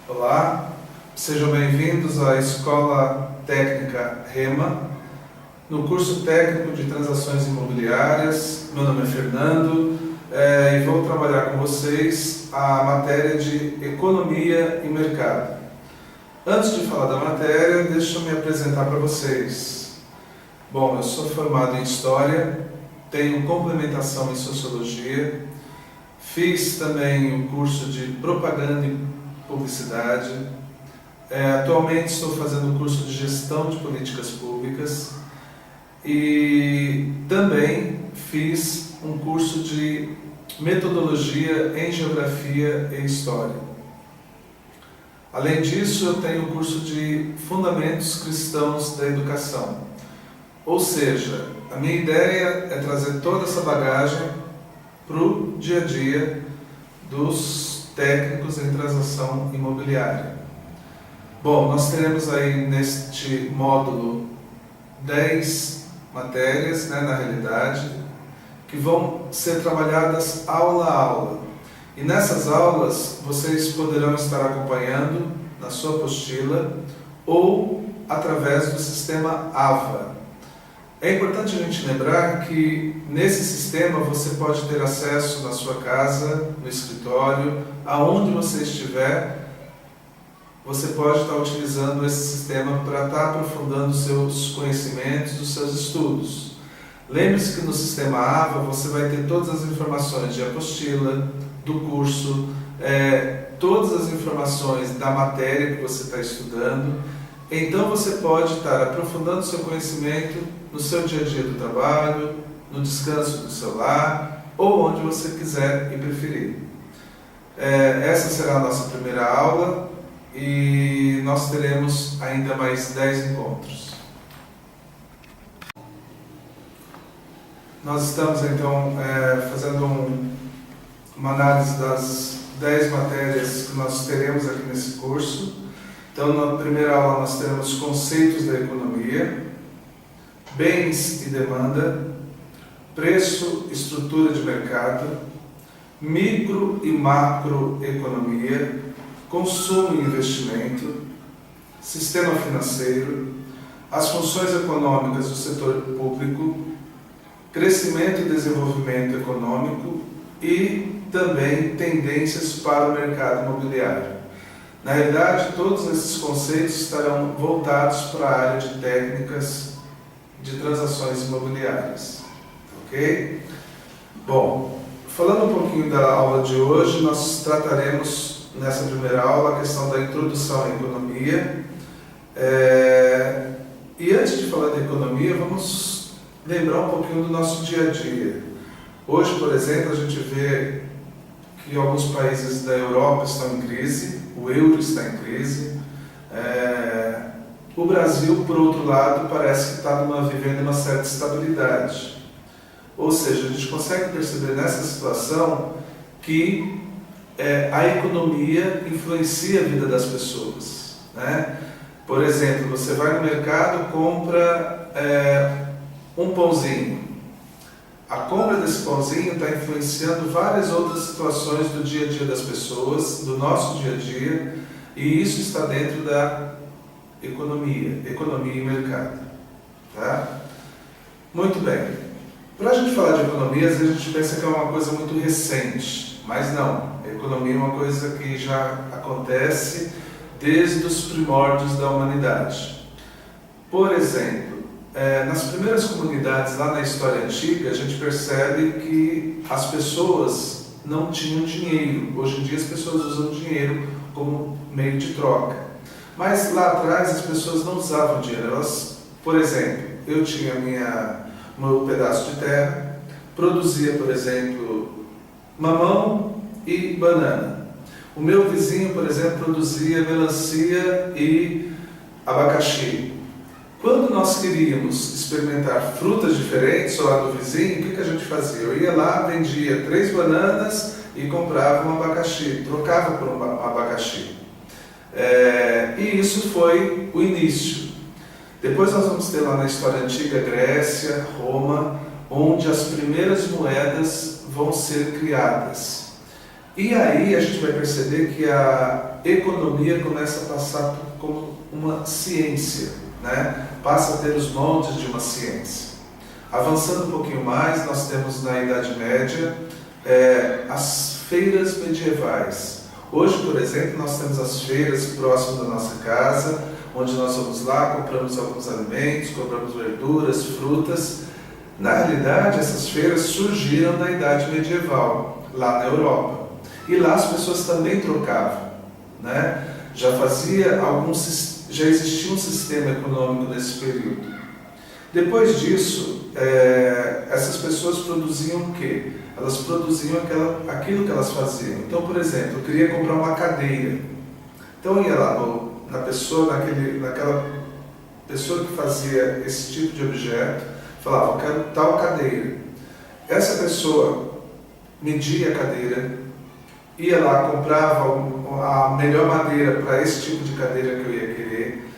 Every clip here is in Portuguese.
Olá, sejam bem-vindos à Escola Técnica REMA, no curso técnico de transações imobiliárias. Meu nome é Fernando e vou trabalhar com vocês a matéria de Economia e Mercado. Antes de falar da matéria, deixa eu me apresentar para vocês. Bom, eu sou formado em História, tenho complementação em Sociologia, fiz também o curso de Propaganda e Publicidade. Atualmente estou fazendo o curso de Gestão de Políticas Públicas e também fiz um curso de Metodologia em Geografia e História. Além disso, eu tenho o curso de Fundamentos Cristãos da Educação. Ou seja, a minha ideia é trazer toda essa bagagem para o dia a dia dos técnicos em transação imobiliária. Bom, nós teremos aí neste módulo 10 matérias, na realidade, que vão ser trabalhadas aula a aula. E nessas aulas vocês poderão estar acompanhando na sua apostila ou através do sistema AVA. É importante a gente lembrar que nesse sistema você pode ter acesso na sua casa, no escritório, aonde você estiver, você pode estar utilizando esse sistema para estar aprofundando os seus conhecimentos, os seus estudos. Lembre-se que no sistema AVA você vai ter todas as informações de apostila, do curso, todas as informações da matéria que você está estudando. Então você pode estar aprofundando o seu conhecimento no seu dia a dia do trabalho, no descanso do seu lar ou onde você quiser e preferir. Essa será a nossa primeira aula e nós teremos ainda mais 10 encontros. Nós estamos então fazendo uma análise das 10 matérias que nós teremos aqui nesse curso. Então, na primeira aula nós teremos conceitos da economia, bens e demanda, preço, estrutura de mercado, micro e macroeconomia, consumo e investimento, sistema financeiro, as funções econômicas do setor público, crescimento e desenvolvimento econômico e também tendências para o mercado imobiliário. Na realidade, todos esses conceitos estarão voltados para a área de técnicas de transações imobiliárias. Ok? Bom, falando um pouquinho da aula de hoje, nós trataremos nessa primeira aula a questão da introdução à economia. E antes de falar da economia, vamos lembrar um pouquinho do nosso dia a dia. Hoje, por exemplo, a gente vê que alguns países da Europa estão em crise, o euro está em crise. O Brasil, por outro lado, parece que está vivendo uma certa estabilidade. Ou seja, a gente consegue perceber nessa situação que a economia influencia a vida das pessoas. Por exemplo, você vai no mercado, compra um pãozinho. A compra desse pãozinho está influenciando várias outras situações do dia a dia das pessoas, do nosso dia a dia, e isso está dentro da economia e mercado. Tá? Muito bem. Para a gente falar de economia, às vezes a gente pensa que é uma coisa muito recente, mas não. A economia é uma coisa que já acontece desde os primórdios da humanidade. Por exemplo, nas primeiras comunidades lá na história antiga, a gente percebe que as pessoas não tinham dinheiro. Hoje em dia as pessoas usam dinheiro como meio de troca. Mas lá atrás as pessoas não usavam dinheiro. Elas, por exemplo, eu tinha meu pedaço de terra, produzia, por exemplo, mamão e banana. O meu vizinho, por exemplo, produzia melancia e abacaxi. Quando nós queríamos experimentar frutas diferentes, ou a do vizinho, o que a gente fazia? Eu ia lá, vendia 3 bananas e comprava um abacaxi, trocava por um abacaxi. E isso foi o início. Depois nós vamos ter lá na história antiga, Grécia, Roma, onde as primeiras moedas vão ser criadas. E aí a gente vai perceber que a economia começa a passar como uma ciência, né? Passa a ter os moldes de uma ciência. Avançando um pouquinho mais, nós temos na Idade Média as feiras medievais. Hoje, por exemplo, nós temos as feiras próximas da nossa casa, onde nós vamos lá, compramos alguns alimentos, compramos verduras, frutas. Na realidade, essas feiras surgiram na Idade Medieval, lá na Europa. E lá as pessoas também trocavam, né? Já existia um sistema econômico nesse período. Depois disso, essas pessoas produziam o quê? Elas produziam aquilo que elas faziam. Então, por exemplo, eu queria comprar uma cadeira. Então eu ia lá naquela pessoa que fazia esse tipo de objeto, falava, eu quero tal cadeira. Essa pessoa media a cadeira, ia lá, comprava a melhor madeira para esse tipo de cadeira que eu ia querer,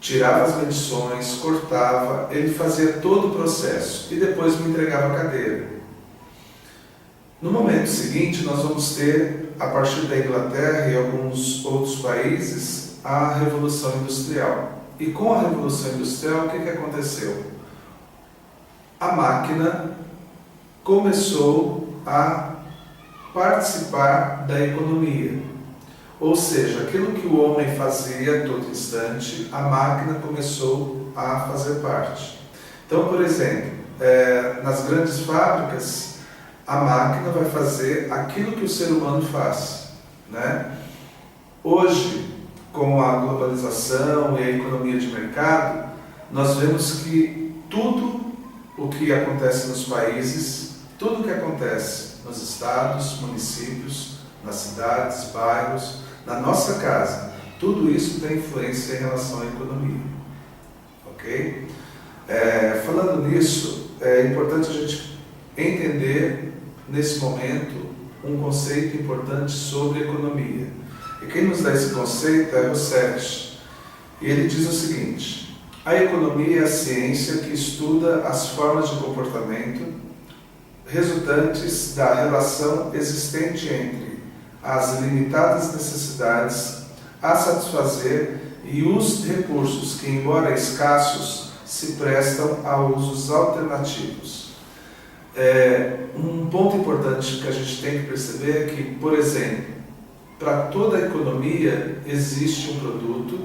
tirava as medições, cortava, ele fazia todo o processo e depois me entregava a cadeira. No momento seguinte, nós vamos ter, a partir da Inglaterra e alguns outros países, a Revolução Industrial. E com a Revolução Industrial, o que aconteceu? A máquina começou a participar da economia. Ou seja, aquilo que o homem fazia a todo instante, a máquina começou a fazer parte. Então, por exemplo, nas grandes fábricas, a máquina vai fazer aquilo que o ser humano faz, né? Hoje, com a globalização e a economia de mercado, nós vemos que tudo o que acontece nos países, tudo o que acontece nos estados, municípios, nas cidades, bairros, na nossa casa, tudo isso tem influência em relação à economia. Ok? Falando nisso, é importante a gente entender, nesse momento, um conceito importante sobre economia. E quem nos dá esse conceito é Rousseff. E ele diz o seguinte: a economia é a ciência que estuda as formas de comportamento resultantes da relação existente entre as limitadas necessidades a satisfazer e os recursos que, embora escassos, se prestam a usos alternativos. Um ponto importante que a gente tem que perceber é que, por exemplo, para toda a economia existe um produto,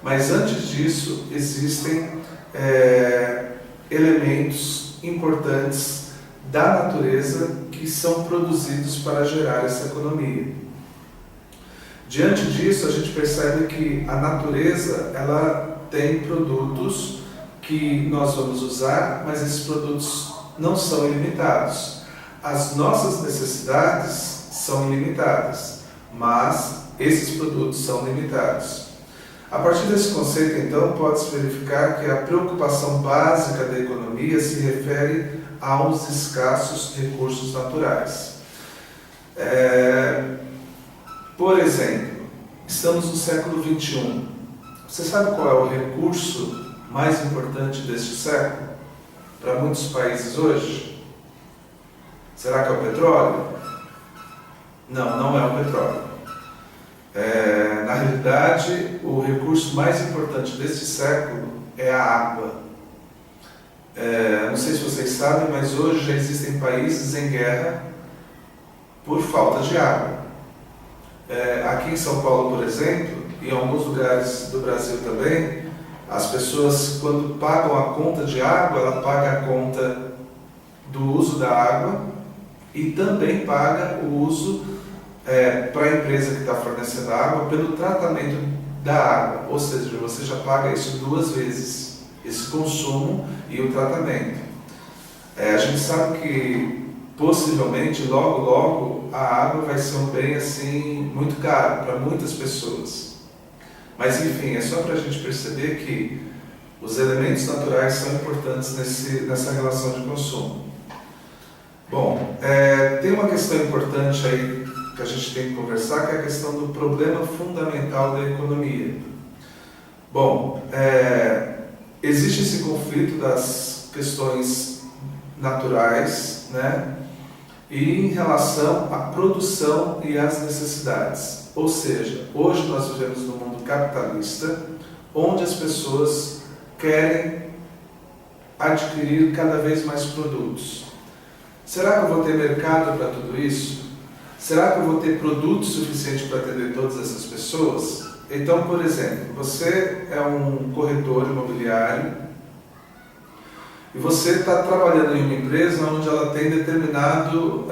mas antes disso existem elementos importantes da natureza que são produzidos para gerar essa economia. Diante disso, a gente percebe que a natureza ela tem produtos que nós vamos usar, mas esses produtos não são ilimitados. As nossas necessidades são ilimitadas, mas esses produtos são limitados. A partir desse conceito, então, pode-se verificar que a preocupação básica da economia se refere aos escassos recursos naturais. Por exemplo, estamos no século XXI. Você sabe qual é o recurso mais importante deste século para muitos países hoje? Será que é o petróleo? Não, não é o petróleo. Na realidade, o recurso mais importante deste século é a água. Não sei se vocês sabem, mas hoje já existem países em guerra por falta de água. Aqui em São Paulo, por exemplo, e em alguns lugares do Brasil também, as pessoas, quando pagam a conta de água, ela paga a conta do uso da água e também paga o uso para a empresa que está fornecendo a água pelo tratamento da água. Ou seja, você já paga isso duas vezes, esse consumo e o tratamento. A gente sabe que possivelmente, logo, logo, a água vai ser um bem assim, muito caro para muitas pessoas. Mas enfim, é só para a gente perceber que os elementos naturais são importantes nessa relação de consumo. Bom, tem uma questão importante aí que a gente tem que conversar, que é a questão do problema fundamental da economia. Bom, existe esse conflito das questões naturais, né? e em relação à produção e às necessidades. Ou seja, hoje nós vivemos num mundo capitalista, onde as pessoas querem adquirir cada vez mais produtos. Será que eu vou ter mercado para tudo isso? Será que eu vou ter produto suficiente para atender todas essas pessoas? Então, por exemplo, você é um corretor imobiliário e você está trabalhando em uma empresa onde ela tem determinado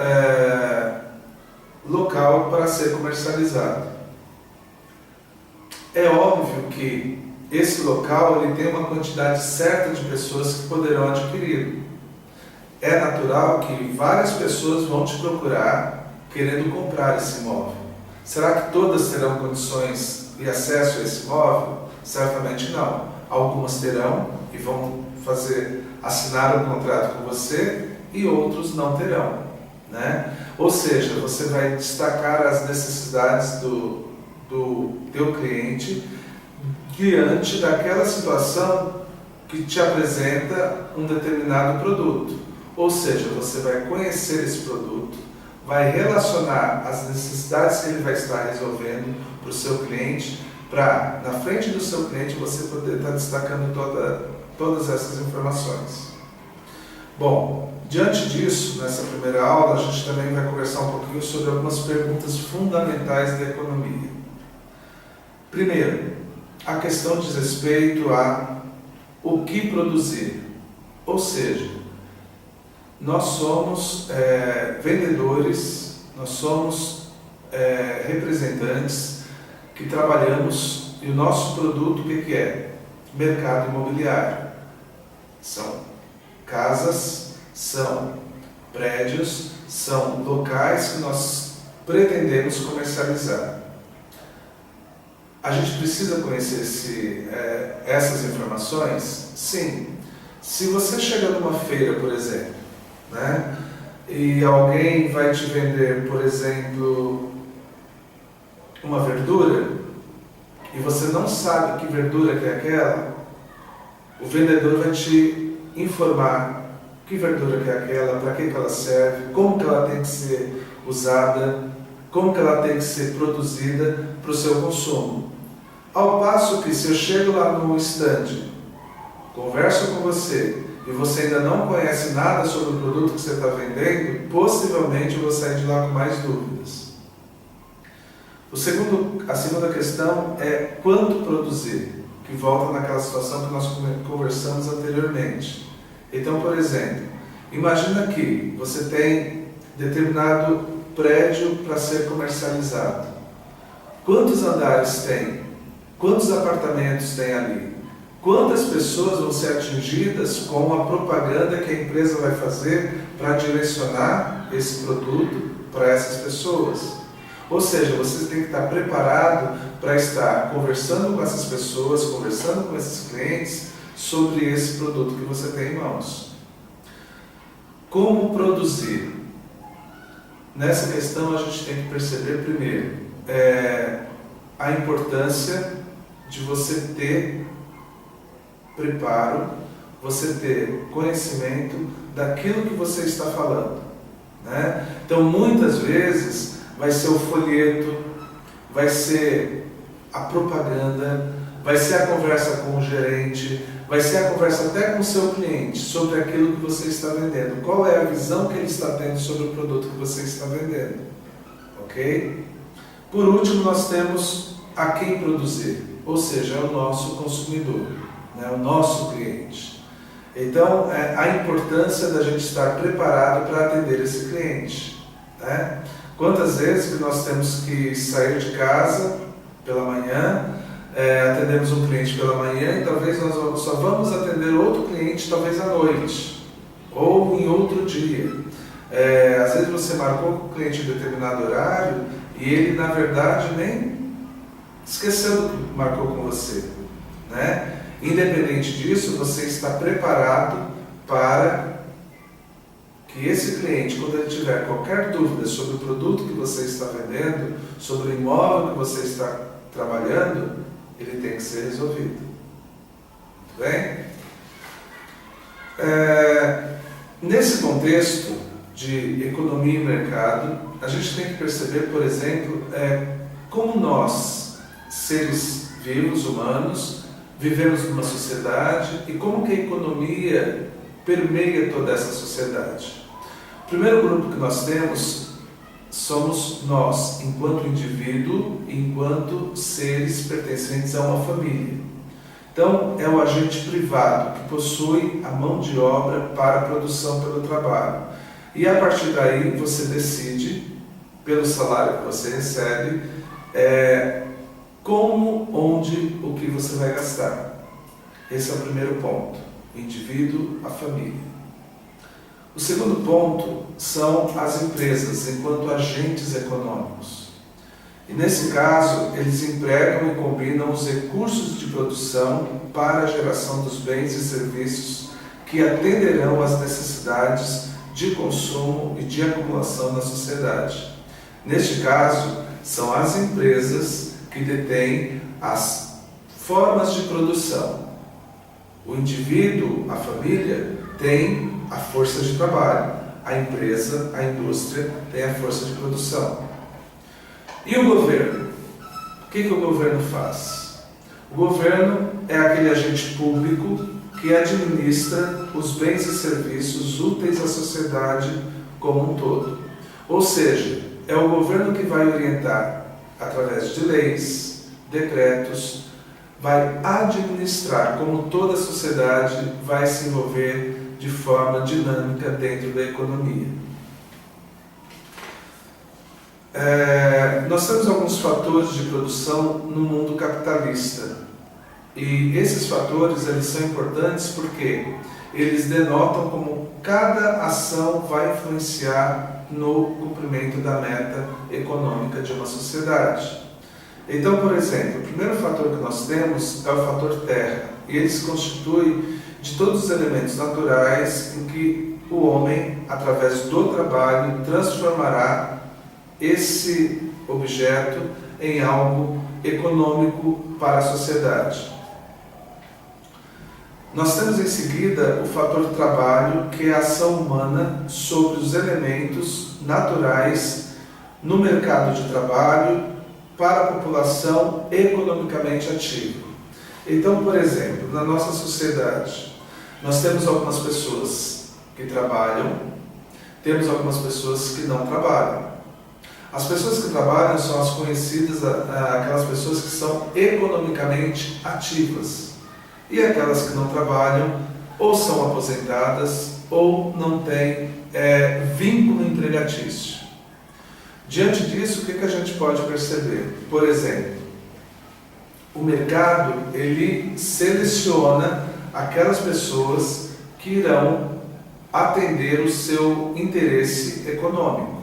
local para ser comercializado. É óbvio que esse local ele tem uma quantidade certa de pessoas que poderão adquirir. É natural que várias pessoas vão te procurar querendo comprar esse imóvel. Será que todas terão condições e acesso a esse imóvel? Certamente não. Algumas terão e vão assinar um contrato com você e outros não terão, né? Ou seja, você vai destacar as necessidades do teu cliente diante daquela situação que te apresenta um determinado produto. Ou seja, você vai conhecer esse produto, vai relacionar as necessidades que ele vai estar resolvendo para o seu cliente, para, na frente do seu cliente, você poder estar destacando todas essas informações. Bom, diante disso, nessa primeira aula, a gente também vai conversar um pouquinho sobre algumas perguntas fundamentais da economia. Primeiro, a questão diz respeito a o que produzir. Ou seja, nós somos vendedores, nós somos representantes que trabalhamos e o nosso produto o que é? Mercado imobiliário. São casas, são prédios, são locais que nós pretendemos comercializar. A gente precisa conhecer essas informações? Sim. Se você chega numa feira, por exemplo, né, e alguém vai te vender, por exemplo, uma verdura, e você não sabe que verdura que é aquela, o vendedor vai te informar que verdura que é aquela, para que ela serve, como que ela tem que ser usada, como que ela tem que ser produzida para o seu consumo. Ao passo que se eu chego lá no estande, converso com você e você ainda não conhece nada sobre o produto que você está vendendo, possivelmente eu vou sair de lá com mais dúvidas. A segunda questão é quanto produzir, que volta naquela situação que nós conversamos anteriormente. Então, por exemplo, imagina que você tem determinado prédio para ser comercializado. Quantos andares tem? Quantos apartamentos tem ali? Quantas pessoas vão ser atingidas com a propaganda que a empresa vai fazer para direcionar esse produto para essas pessoas? Ou seja, você tem que estar preparado para estar conversando com essas pessoas, conversando com esses clientes sobre esse produto que você tem em mãos. Como produzir? Nessa questão a gente tem que perceber primeiro a importância de você ter preparo, você ter conhecimento daquilo que você está falando, né? Então muitas vezes vai ser o folheto, vai ser a propaganda, vai ser a conversa com o gerente, vai ser a conversa até com o seu cliente sobre aquilo que você está vendendo. Qual é a visão que ele está tendo sobre o produto que você está vendendo, ok? Por último, nós temos a quem produzir, ou seja, é o nosso consumidor, né? O nosso cliente. Então, a importância da gente estar preparado para atender esse cliente, né? Quantas vezes que nós temos que sair de casa pela manhã, atendemos um cliente pela manhã e talvez nós só vamos atender outro cliente talvez à noite ou em outro dia. Às vezes você marcou com o cliente em determinado horário e ele na verdade nem esqueceu do que marcou com você, né? Independente disso, você está preparado para que esse cliente, quando ele tiver qualquer dúvida sobre o produto que você está vendendo, sobre o imóvel que você está trabalhando, ele tem que ser resolvido. Muito bem? Nesse contexto, de economia e mercado, a gente tem que perceber, por exemplo, como nós, seres vivos, humanos, vivemos numa sociedade e como que a economia permeia toda essa sociedade. O primeiro grupo que nós temos somos nós, enquanto indivíduo, enquanto seres pertencentes a uma família. Então, é o agente privado que possui a mão de obra para a produção pelo trabalho. E a partir daí você decide, pelo salário que você recebe, como, onde, o que você vai gastar. Esse é o primeiro ponto, o indivíduo, a família. O segundo ponto são as empresas, enquanto agentes econômicos. E nesse caso, eles empregam e combinam os recursos de produção para a geração dos bens e serviços que atenderão às necessidades de consumo e de acumulação na sociedade. Neste caso, são as empresas que detêm as formas de produção. O indivíduo, a família, tem a força de trabalho. A empresa, a indústria, tem a força de produção. E o governo? O que o governo faz? O governo é aquele agente público que administra os bens e serviços úteis à sociedade como um todo. Ou seja, é o governo que vai orientar, através de leis, decretos, vai administrar como toda a sociedade vai se envolver de forma dinâmica dentro da economia. Nós temos alguns fatores de produção no mundo capitalista. E esses fatores eles são importantes porque eles denotam como cada ação vai influenciar no cumprimento da meta econômica de uma sociedade. Então, por exemplo, o primeiro fator que nós temos é o fator terra. E ele se constitui de todos os elementos naturais em que o homem, através do trabalho, transformará esse objeto em algo econômico para a sociedade. Nós temos em seguida o fator trabalho, que é a ação humana sobre os elementos naturais no mercado de trabalho para a população economicamente ativa. Então, por exemplo, na nossa sociedade, nós temos algumas pessoas que trabalham, temos algumas pessoas que não trabalham. As pessoas que trabalham são as conhecidas, aquelas pessoas que são economicamente ativas. E aquelas que não trabalham, ou são aposentadas, ou não têm vínculo empregatício. Diante disso, o que a gente pode perceber? Por exemplo, o mercado, ele seleciona aquelas pessoas que irão atender o seu interesse econômico.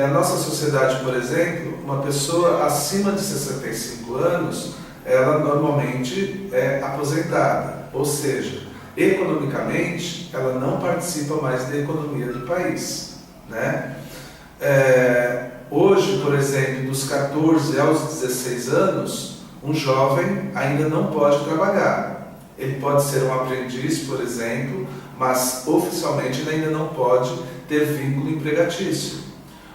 Na nossa sociedade, por exemplo, uma pessoa acima de 65 anos, ela normalmente é aposentada, ou seja, economicamente, ela não participa mais da economia do país, né? Hoje, por exemplo, dos 14 aos 16 anos, um jovem ainda não pode trabalhar. Ele pode ser um aprendiz, por exemplo, mas oficialmente ele ainda não pode ter vínculo empregatício.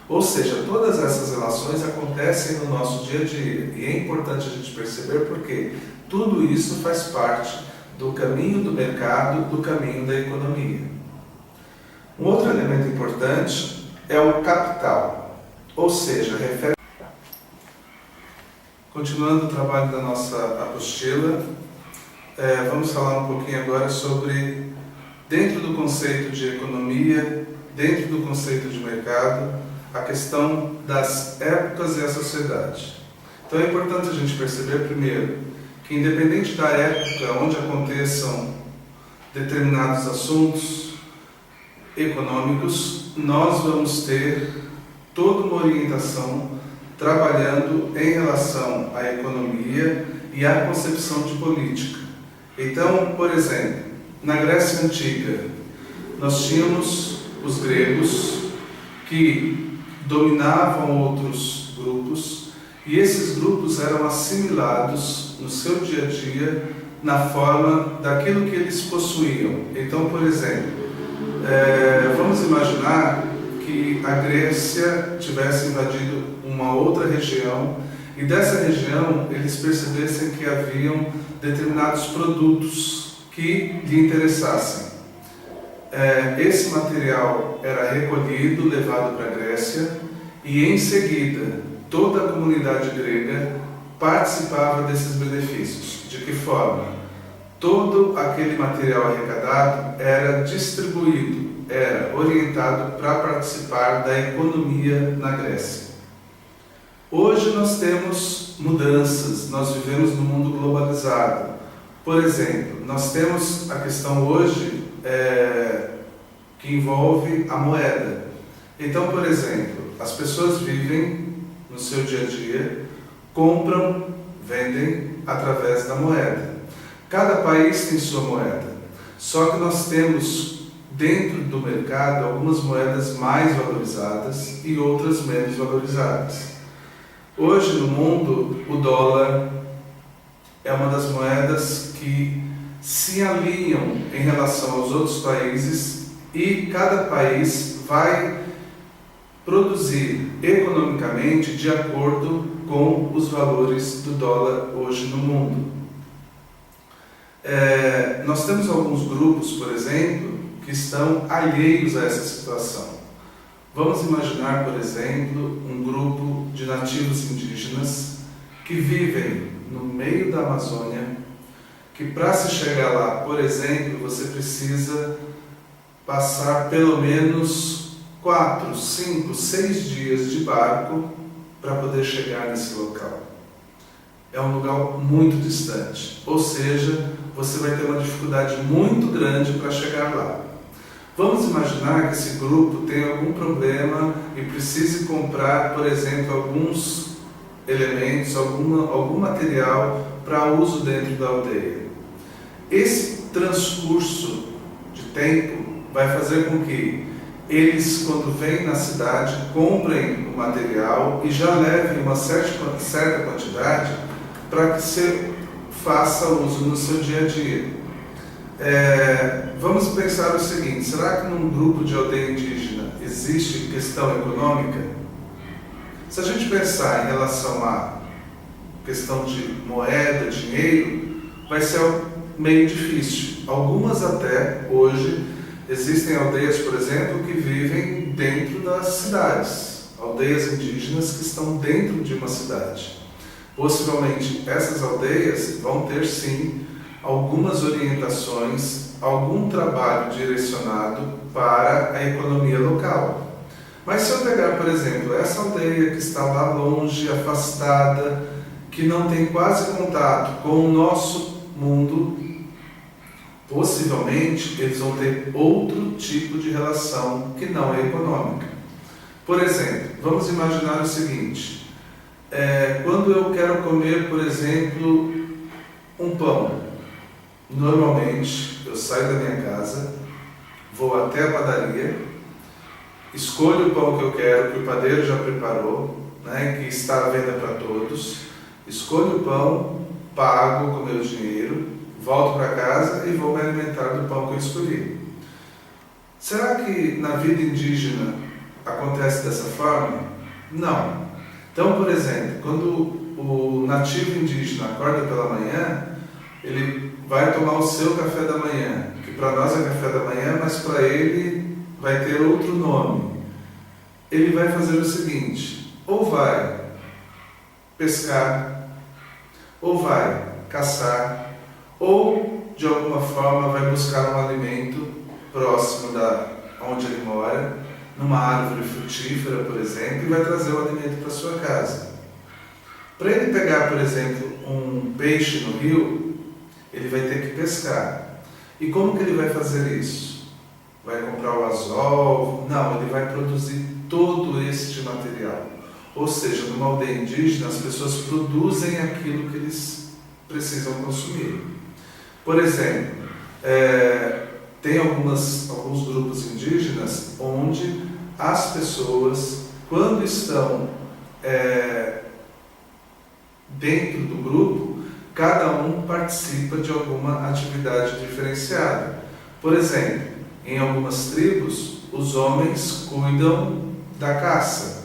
Ou seja, todas essas relações acontecem no nosso dia a dia. E é importante a gente perceber porque tudo isso faz parte do caminho do mercado, do caminho da economia. Um outro elemento importante é o capital, ou seja, continuando o trabalho da nossa apostila, vamos falar um pouquinho agora sobre, dentro do conceito de economia, dentro do conceito de mercado, a questão das épocas e a sociedade. Então é importante a gente perceber, primeiro, que independente da época onde aconteçam determinados assuntos econômicos, nós vamos ter toda uma orientação trabalhando em relação à economia e à concepção de política. Então, por exemplo, na Grécia Antiga, nós tínhamos os gregos que dominavam outros grupos e esses grupos eram assimilados no seu dia a dia na forma daquilo que eles possuíam. Então, por exemplo, Vamos imaginar que a Grécia tivesse invadido uma outra região e dessa região eles percebessem que haviam determinados produtos que lhe interessassem. Esse material era recolhido, levado para a Grécia e em seguida toda a comunidade grega participava desses benefícios. De que forma? Todo aquele material arrecadado era distribuído, era orientado para participar da economia na Grécia. Hoje nós temos mudanças, nós vivemos num mundo globalizado. Por exemplo, nós temos a questão hoje que envolve a moeda. Então, por exemplo, as pessoas vivem no seu dia a dia, compram, vendem através da moeda. Cada país tem sua moeda, só que nós temos dentro do mercado algumas moedas mais valorizadas e outras menos valorizadas. Hoje no mundo, o dólar é uma das moedas que se alinham em relação aos outros países e cada país vai produzir economicamente de acordo com os valores do dólar hoje no mundo. Nós temos alguns grupos, por exemplo, que estão alheios a essa situação. Vamos imaginar, por exemplo, um grupo de nativos indígenas que vivem no meio da Amazônia, que para se chegar lá, por exemplo, você precisa passar pelo menos 4, 5, 6 dias de barco para poder chegar nesse local. É um lugar muito distante, ou seja, você vai ter uma dificuldade muito grande para chegar lá. Vamos imaginar que esse grupo tem algum problema e precise comprar, por exemplo, alguns elementos, algum material para uso dentro da aldeia. Esse transcurso de tempo vai fazer com que eles, quando vêm na cidade, comprem o material e já levem uma certa quantidade para que você faça uso no seu dia a dia. Vamos pensar o seguinte: será que num grupo de aldeia indígena existe questão econômica? Se a gente pensar em relação à questão de moeda, dinheiro, vai ser meio difícil. Algumas até hoje existem aldeias, por exemplo, que vivem dentro das cidades, aldeias indígenas que estão dentro de uma cidade. Possivelmente essas aldeias vão ter sim algumas orientações, algum trabalho direcionado para a economia local. Mas se eu pegar, por exemplo, essa aldeia que está lá longe, afastada, que não tem quase contato com o nosso mundo, possivelmente eles vão ter outro tipo de relação que não é econômica. Por exemplo, vamos imaginar o seguinte: quando eu quero comer, por exemplo, um pão, normalmente eu saio da minha casa, vou até a padaria, escolho o pão que eu quero, que o padeiro já preparou, que está à venda para todos, escolho o pão, pago com o meu dinheiro, volto para casa e vou me alimentar do pão que eu escolhi. Será que na vida indígena acontece dessa forma? Não. Então, por exemplo, quando o nativo indígena acorda pela manhã, ele vai tomar o seu café da manhã, que para nós é café da manhã, mas para ele vai ter outro nome. Ele vai fazer o seguinte: ou vai pescar, ou vai caçar, ou de alguma forma vai buscar um alimento próximo da onde ele mora, numa árvore frutífera, por exemplo, e vai trazer o alimento para sua casa. Para ele pegar, por exemplo, um peixe no rio, ele vai ter que pescar. E como que ele vai fazer isso? Vai comprar o anzol? Não, ele vai produzir todo este material. Ou seja, numa aldeia indígena, as pessoas produzem aquilo que eles precisam consumir. Por exemplo, tem alguns grupos indígenas onde as pessoas, quando estão dentro do grupo, cada um participa de alguma atividade diferenciada. Por exemplo, Em algumas tribos, os homens cuidam da caça,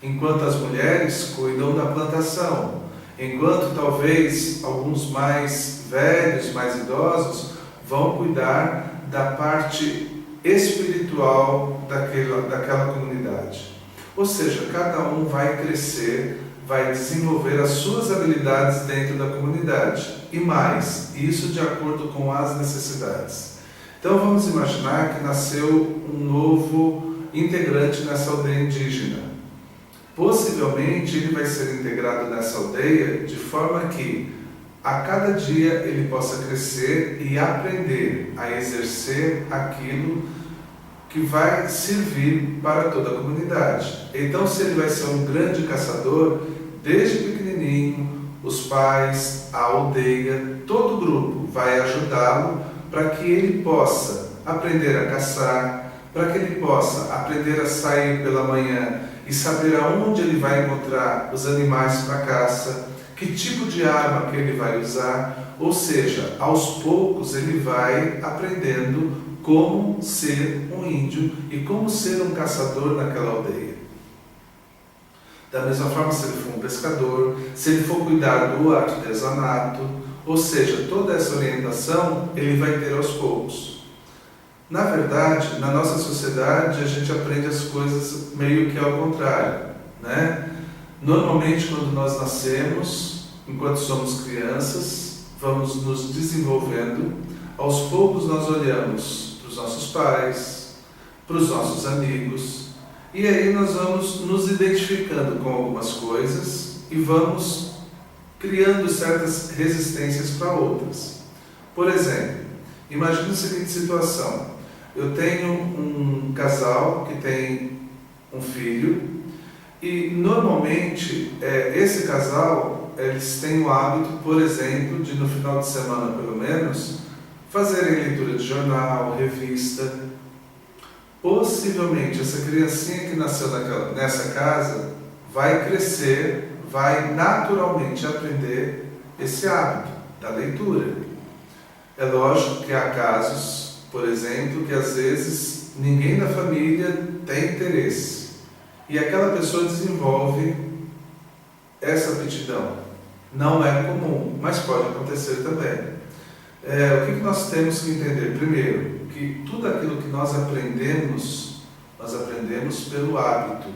enquanto as mulheres cuidam da plantação, enquanto talvez alguns mais velhos, mais idosos, vão cuidar da parte espiritual daquela comunidade. Ou seja, cada um vai crescer, vai desenvolver as suas habilidades dentro da comunidade. E mais, isso de acordo com as necessidades. Então vamos imaginar que nasceu um novo integrante nessa aldeia indígena. Possivelmente ele vai ser integrado nessa aldeia de forma que a cada dia ele possa crescer e aprender a exercer aquilo que vai servir para toda a comunidade. Então, se ele vai ser um grande caçador, desde pequenininho, os pais, a aldeia, todo o grupo vai ajudá-lo para que ele possa aprender a caçar, para que ele possa aprender a sair pela manhã e saber aonde ele vai encontrar os animais para caça, que tipo de arma que ele vai usar, ou seja, aos poucos ele vai aprendendo como ser um índio e como ser um caçador naquela aldeia. Da mesma forma, se ele for um pescador, se ele for cuidar do artesanato, ou seja, toda essa orientação ele vai ter aos poucos. Na verdade, na nossa sociedade, a gente aprende as coisas meio que ao contrário, né? Normalmente, quando nós nascemos, enquanto somos crianças, vamos nos desenvolvendo, aos poucos nós olhamos para os nossos pais, para os nossos amigos, e aí nós vamos nos identificando com algumas coisas e vamos criando certas resistências para outras. Por exemplo, imagine a seguinte situação. Eu tenho um casal que tem um filho e normalmente esse casal eles têm o hábito, por exemplo, de no final de semana pelo menos fazerem leitura de jornal, revista. Possivelmente essa criancinha que nasceu nessa casa vai crescer, vai naturalmente aprender esse hábito da leitura. É lógico que há casos, por exemplo, que às vezes ninguém da família tem interesse e aquela pessoa desenvolve essa aptidão. Não é comum, mas pode acontecer também. O que nós temos que entender? Primeiro, que tudo aquilo que nós aprendemos pelo hábito,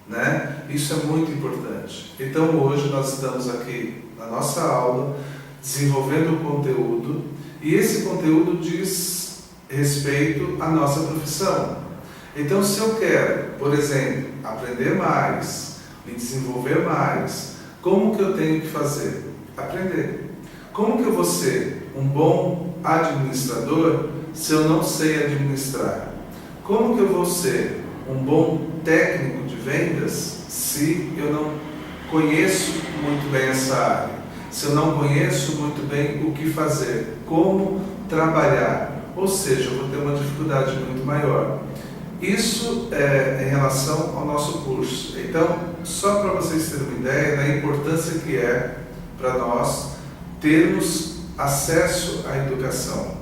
né? Isso é muito importante. Então hoje nós estamos aqui na nossa aula desenvolvendo o conteúdo e esse conteúdo diz respeito à nossa profissão. Então, se eu quero, por exemplo, aprender mais, me desenvolver mais, como que eu tenho que fazer? Aprender. Como que eu vou ser um bom administrador se eu não sei administrar? Como que eu vou ser um bom técnico de vendas se eu não conheço muito bem essa área? Se eu não conheço muito bem o que fazer? Como trabalhar? Ou seja, eu vou ter uma dificuldade muito maior. Isso é em relação ao nosso curso. Então, só para vocês terem uma ideia da importância que é para nós termos acesso à educação.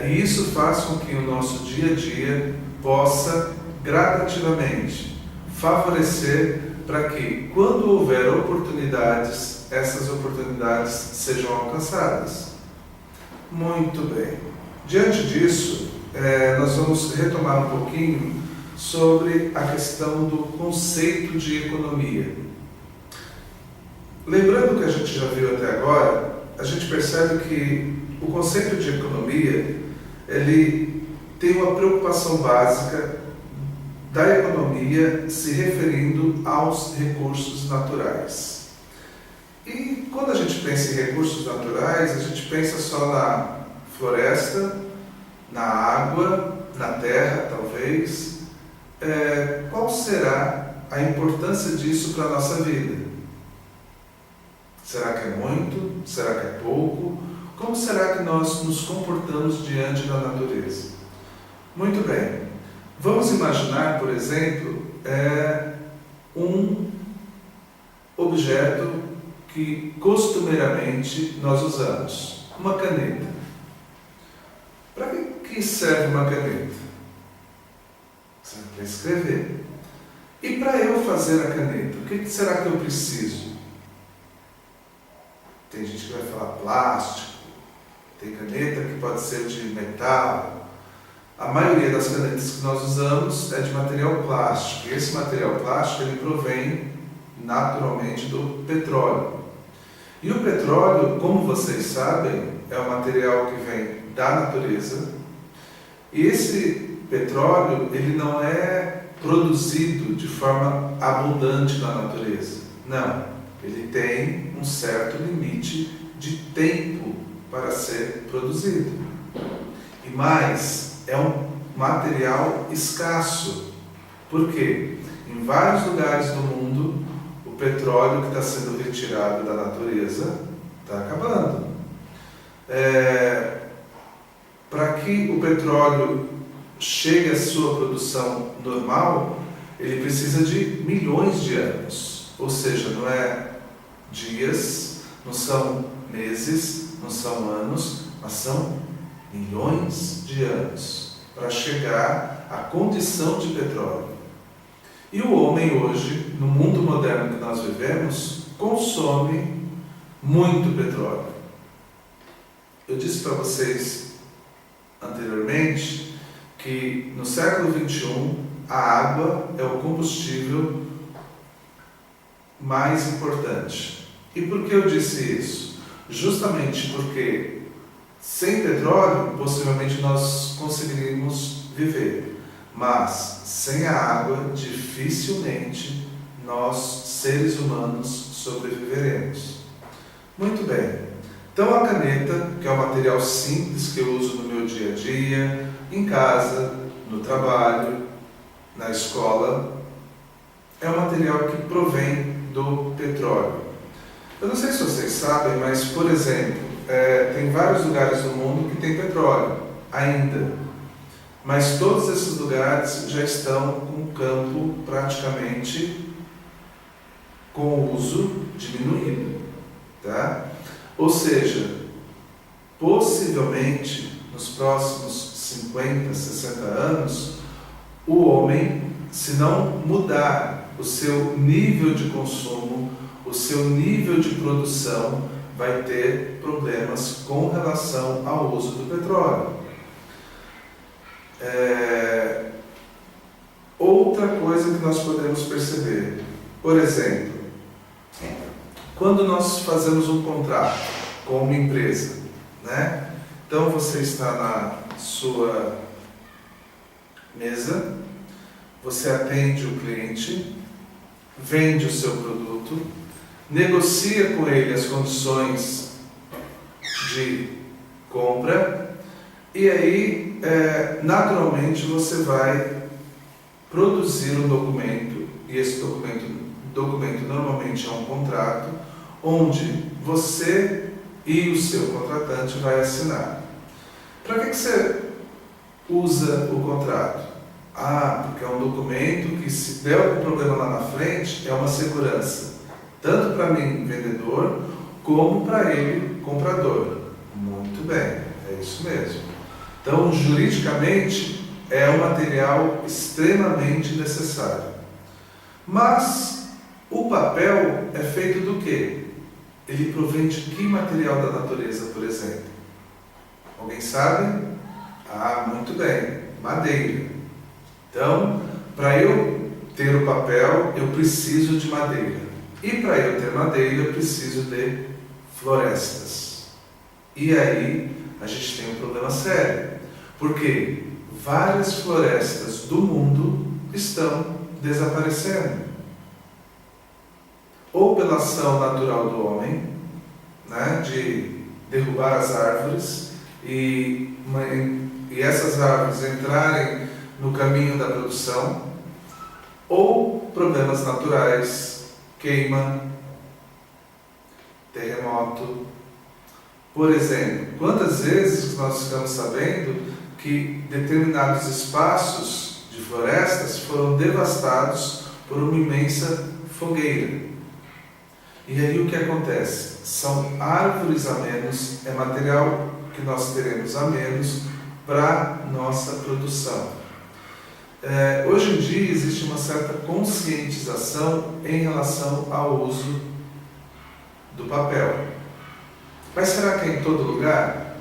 E isso faz com que o nosso dia a dia possa gradativamente favorecer para que, quando houver oportunidades, essas oportunidades sejam alcançadas. Muito bem. Diante disso, nós vamos retomar um pouquinho sobre a questão do conceito de economia. Lembrando o que a gente já viu até agora, a gente percebe que o conceito de economia, ele tem uma preocupação básica da economia se referindo aos recursos naturais. E quando a gente pensa em recursos naturais, a gente pensa só na floresta, na água, na terra, talvez. Qual será a importância disso para a nossa vida? Será que é muito? Será que é pouco? Como será que nós nos comportamos diante da natureza? Muito bem. Vamos imaginar, por exemplo, um objeto que costumeiramente nós usamos, uma caneta. que serve uma caneta? Serve para escrever. E para eu fazer a caneta, o que será que eu preciso? Tem gente que vai falar plástico, tem caneta que pode ser de metal. A maioria das canetas que nós usamos é de material plástico. E esse material plástico ele provém naturalmente do petróleo. E o petróleo, como vocês sabem, é um material que vem da natureza. E esse petróleo ele não é produzido de forma abundante na natureza. Não, ele tem um certo limite de tempo para ser produzido. E mais, é um material escasso. Por quê? Em vários lugares do mundo, o petróleo que está sendo retirado da natureza está acabando. Para que o petróleo chegue à sua produção normal, ele precisa de milhões de anos. Ou seja, não é dias, não são meses, não são anos, mas são milhões de anos para chegar à condição de petróleo. E o homem hoje, no mundo moderno que nós vivemos, consome muito petróleo. Eu disse para vocês anteriormente que no século XXI a água é o combustível mais importante. E por que eu disse isso? Justamente porque sem petróleo, possivelmente nós conseguiríamos viver, mas sem a água, dificilmente nós, seres humanos, sobreviveremos. Muito bem. Então a caneta, que é um material simples que eu uso no meu dia a dia, em casa, no trabalho, na escola, é um material que provém do petróleo. Eu não sei se vocês sabem, mas, por exemplo, tem vários lugares do mundo que tem petróleo, ainda. Mas todos esses lugares já estão com o campo praticamente com o uso diminuído. Tá? Ou seja, possivelmente, nos próximos 50, 60 anos, o homem, se não mudar o seu nível de consumo, o seu nível de produção, vai ter problemas com relação ao uso do petróleo. Outra coisa que nós podemos perceber, por exemplo, quando nós fazemos um contrato com uma empresa, né? Então você está na sua mesa, você atende o cliente, vende o seu produto, negocia com ele as condições de compra e aí, naturalmente, você vai produzir um documento e esse documento normalmente é um contrato onde você e o seu contratante vai assinar. Para que você usa o contrato? Porque é um documento que, se der algum problema lá na frente, é uma segurança, tanto para mim, vendedor, como para ele, comprador. Muito bem, é isso mesmo. Então, juridicamente, é um material extremamente necessário. Mas o papel é feito do quê? Ele provém de que material da natureza, por exemplo? Alguém sabe? Muito bem, madeira. Então, para eu ter o papel, eu preciso de madeira. E para eu ter madeira, eu preciso de florestas. E aí, a gente tem um problema sério. Porque várias florestas do mundo estão desaparecendo. Ou pela ação natural do homem, né, de derrubar as árvores e essas árvores entrarem no caminho da produção, ou problemas naturais, queima, terremoto. Por exemplo, quantas vezes nós ficamos sabendo que determinados espaços de florestas foram devastados por uma imensa fogueira. E aí o que acontece? São árvores a menos, é material que nós teremos a menos, para nossa produção. Hoje em dia existe uma certa conscientização em relação ao uso do papel. Mas será que é em todo lugar?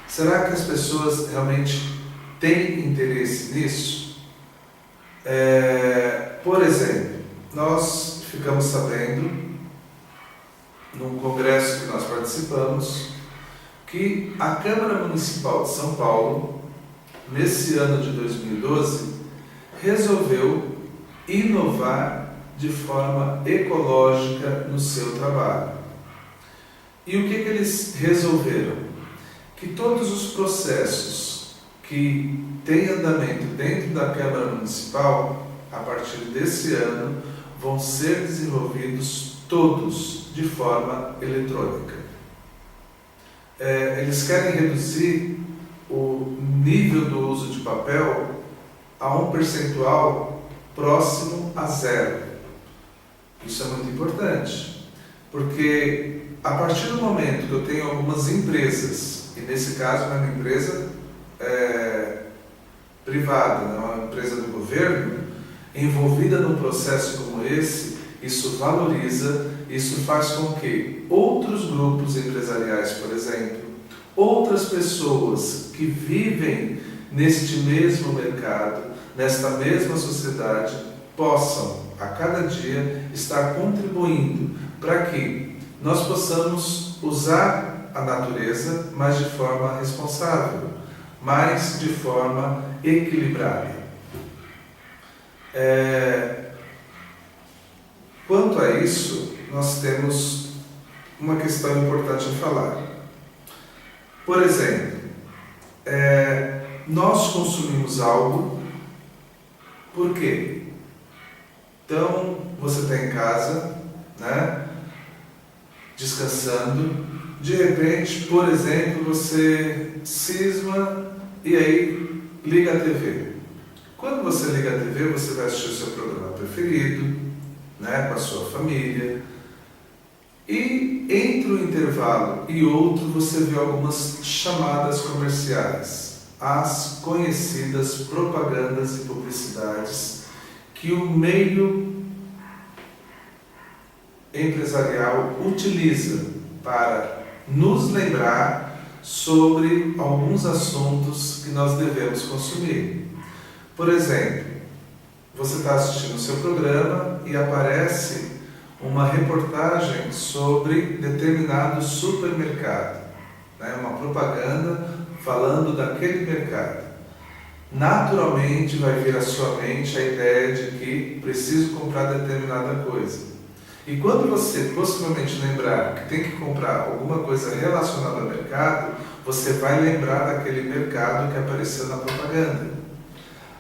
Será que as pessoas realmente têm interesse nisso? Por exemplo, nós ficamos sabendo, num congresso que nós participamos, que a Câmara Municipal de São Paulo, nesse ano de 2012, resolveu inovar de forma ecológica no seu trabalho. E o que eles resolveram? Que todos os processos que têm andamento dentro da Câmara Municipal, a partir desse ano, vão ser desenvolvidos todos de forma eletrônica. Eles querem reduzir o nível do uso de papel a um percentual próximo a zero. Isso é muito importante, porque a partir do momento que eu tenho algumas empresas, e nesse caso é uma empresa privada, não é uma empresa do governo, envolvida num processo como esse, isso valoriza, isso faz com que outros grupos empresariais, por exemplo, outras pessoas que vivem neste mesmo mercado, nesta mesma sociedade, possam, a cada dia, estar contribuindo para que nós possamos usar a natureza, mas de forma responsável, mas de forma equilibrada. Quanto a isso, nós temos uma questão importante a falar. Por exemplo, nós consumimos algo, por quê? Então, você está em casa, né, descansando, de repente, por exemplo, você cisma e aí liga a TV. Quando você liga a TV, você vai assistir o seu programa preferido, né, com a sua família, e entre um intervalo e outro você vê algumas chamadas comerciais, as conhecidas propagandas e publicidades que o meio empresarial utiliza para nos lembrar sobre alguns assuntos que nós devemos consumir. Por exemplo, você está assistindo o seu programa e aparece uma reportagem sobre determinado supermercado, né? Uma propaganda falando daquele mercado. Naturalmente vai vir à sua mente a ideia de que preciso comprar determinada coisa. E quando você possivelmente lembrar que tem que comprar alguma coisa relacionada ao mercado, você vai lembrar daquele mercado que apareceu na propaganda.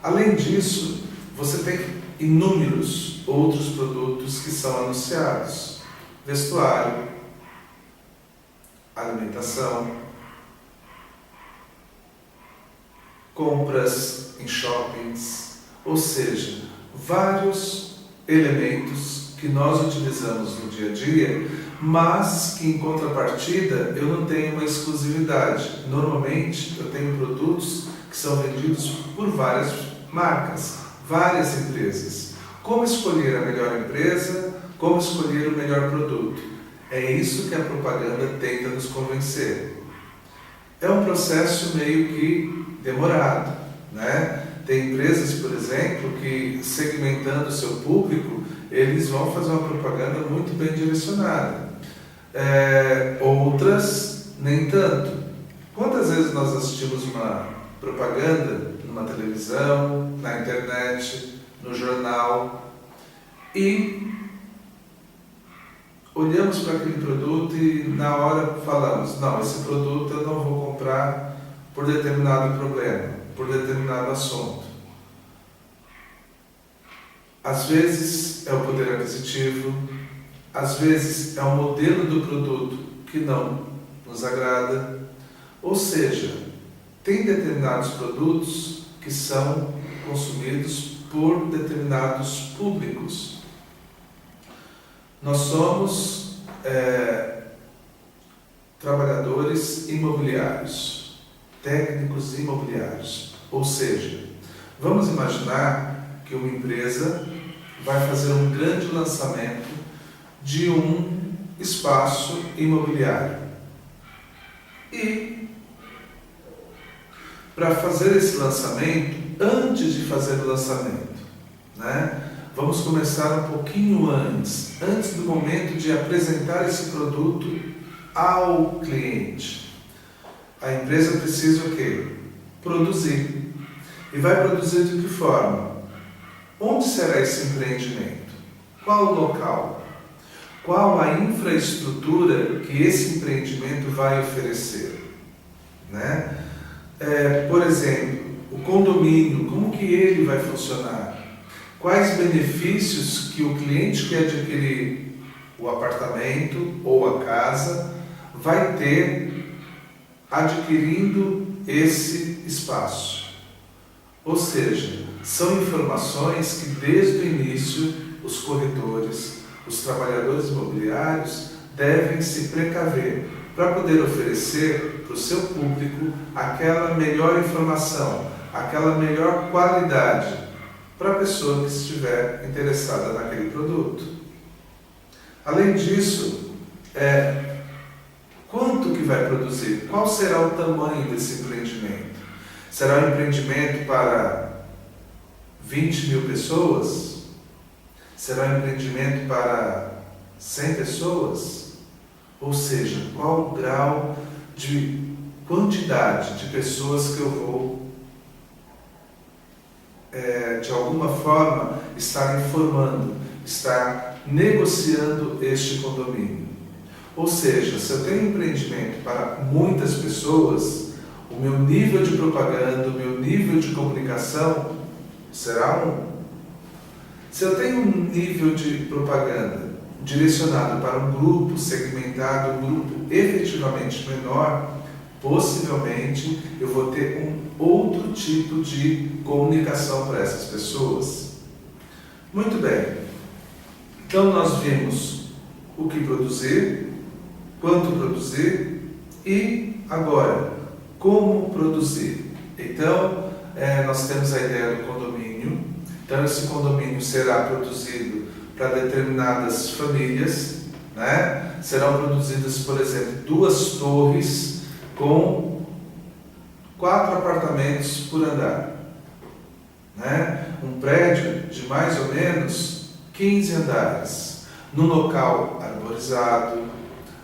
Além disso, você tem inúmeros outros produtos que são anunciados: vestuário, alimentação, compras em shoppings, ou seja, vários elementos que nós utilizamos no dia a dia, mas que em contrapartida eu não tenho uma exclusividade. Normalmente eu tenho produtos que são vendidos por várias marcas, várias empresas. Como escolher a melhor empresa? Como escolher o melhor produto? É isso que a propaganda tenta nos convencer. É um processo meio que demorado, né? Tem empresas, por exemplo, que segmentando o seu público, eles vão fazer uma propaganda muito bem direcionada. Outras, nem tanto. Quantas vezes nós assistimos uma propaganda numa televisão, na internet, no jornal, e olhamos para aquele produto e na hora falamos: não, esse produto eu não vou comprar por determinado problema, por determinado assunto. Às vezes é o poder aquisitivo, às vezes é o modelo do produto que não nos agrada, ou seja, tem determinados produtos que são consumidos por determinados públicos. Nós somos trabalhadores imobiliários. técnicos imobiliários. Ou seja, vamos imaginar que uma empresa vai fazer um grande lançamento de um espaço imobiliário. E, para fazer esse lançamento, antes de fazer o lançamento, vamos começar um pouquinho antes do momento de apresentar esse produto ao cliente. A empresa precisa o quê? Produzir. E vai produzir de que forma? Onde será esse empreendimento? Qual o local? Qual a infraestrutura que esse empreendimento vai oferecer? Por exemplo, o condomínio, como que ele vai funcionar? Quais benefícios que o cliente que adquirir o apartamento ou a casa vai ter adquirindo esse espaço? Ou seja, são informações que desde o início os corretores, os trabalhadores imobiliários devem se precaver para poder oferecer para o seu público aquela melhor informação, aquela melhor qualidade para a pessoa que estiver interessada naquele produto. Além disso, quanto que vai produzir? Qual será o tamanho desse empreendimento? Será um empreendimento para 20 mil pessoas? Será um empreendimento para 100 pessoas? Ou seja, qual o grau de quantidade de pessoas que eu vou, de alguma forma, estar informando, estar negociando este condomínio? Ou seja, se eu tenho um empreendimento para muitas pessoas, o meu nível de propaganda, o meu nível de comunicação será um. Se eu tenho um nível de propaganda direcionado para um grupo segmentado, um grupo efetivamente menor, possivelmente eu vou ter um outro tipo de comunicação para essas pessoas. Muito bem. Então nós vimos o que produzir, quanto produzir e agora como produzir. Então nós temos a ideia do condomínio. Então esse condomínio será produzido para determinadas famílias, Serão produzidas, por exemplo, 2 torres com 4 apartamentos por andar, Um prédio de mais ou menos 15 andares, num local arborizado,